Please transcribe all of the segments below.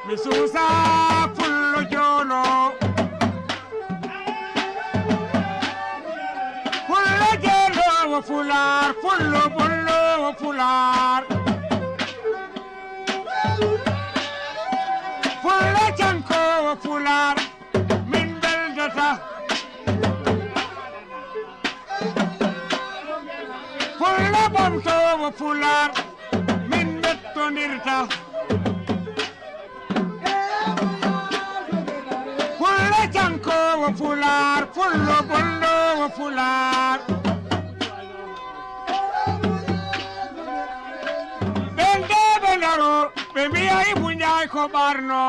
mi suusa pullo joolo pullo joolo wo fular pullo pullo wo fular pullo janko wo fular min beldata pullo bomto wo fular min bettondirta pullo janko wo fular pullo bollo wo fular bende bendaro be mbiya Ibou Ndiaye ko ɓarno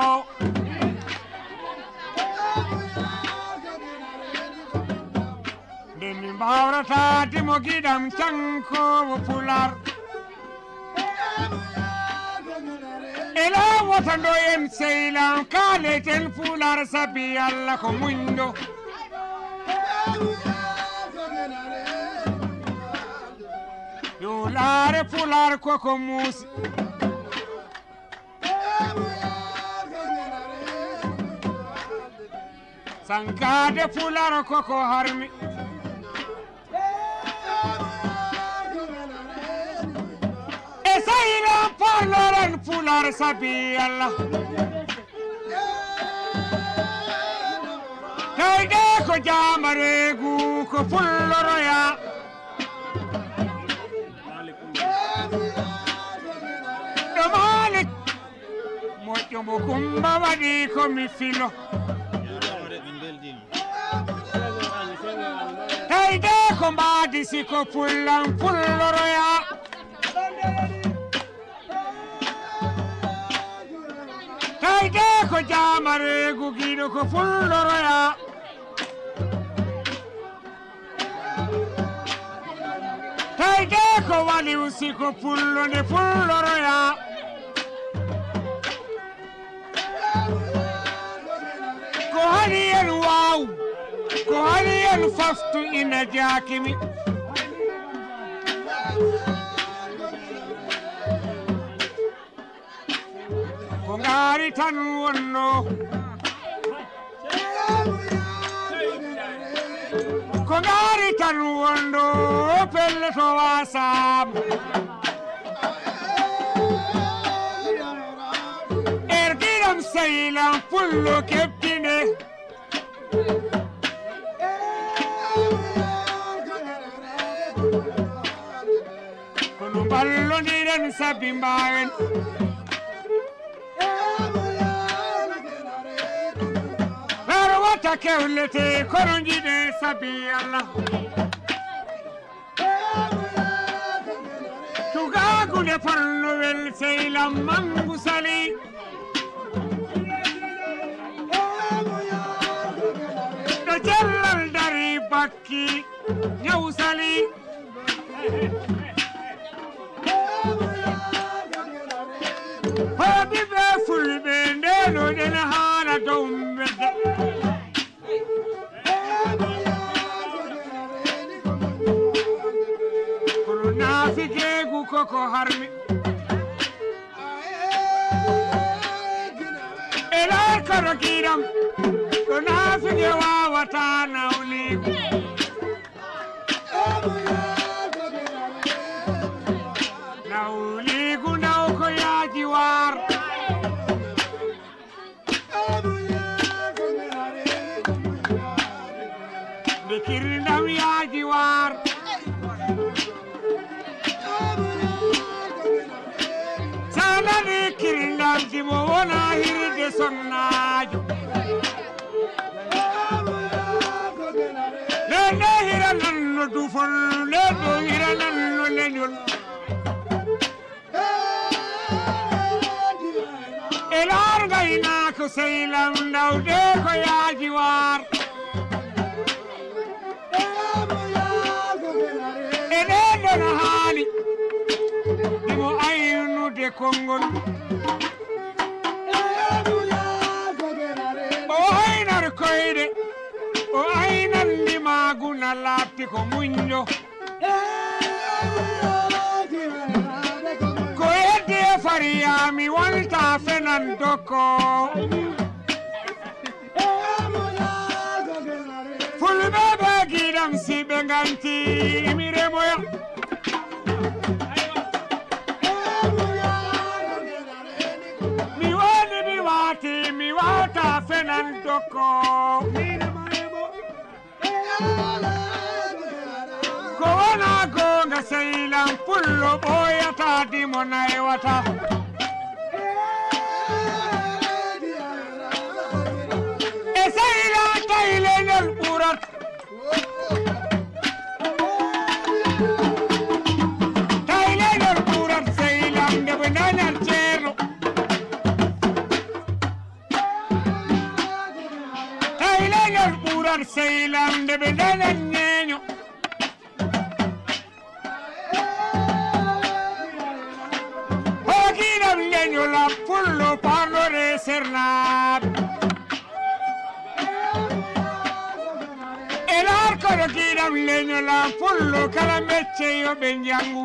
nde mi mbawrata dimo giɗam canko wo fular ela wotando en seylan kaleten fular sabi Allah ko muñɗo yo laare fular koko muusi sankade fular koko harmi e seylan parloren fular sabi Allah tawde ko jamaregu ko fulloroya ɗo Malik moƴƴo mo Kumba waɗi komi filo tawde ko mbadi siko pullan pulloroya tawde ko jamaregu giɗo ko fulloroya tawde ko wali usiko pullo nde pulloroya ko hani en waw ko hani en faftu ina jakimi ko ngari tan wonno ko ngari tan wonno pelle to wasam ergiram seylan pullo keɓtine kono ballodiren sabi mbawen wero watta kewlete kono jiɗe sabi Allah tugagude parnowel seylan mangu sali ɗo jellal dari bakki ñaw sali hoɓiɓe fulɓe ndeno ɗen haala dow mbedda kono naafigegu koko harmi elay kono kiɗam ɗo naafige wawata nawligu nawligu naw ko yaaji war nde kirndam yaaji war sanani kirndamji mo wona hirde sonnajo nde hira nanno dufol nde ɗo hira nanno leñol elar gaynako seylam ndawde ko yaaji war eɗen ɗon haali ɗimo aynude konngol o aynar koyɗe o aynan ndimaguna laabti ko muñƴo ko heddi e Maria mi wonta fenan doko fulɓeɓe giɗam siɓe ganti mi remoya mi woni mi wati mi wata fenan doko ko wona gonga sehillam pullo ɓoyata dimona e wata e sehila tayleñol ɓurat tayleñol ɓurat sehillam nde ɓe dañal ceerno tayleñol ɓurat sehillam nde ɓe dañal ñeeño hokiɗam leñola pullo parlore sernaɓe elar koɗo kiɗam leñola pullo kala mecce yo ɓe jangu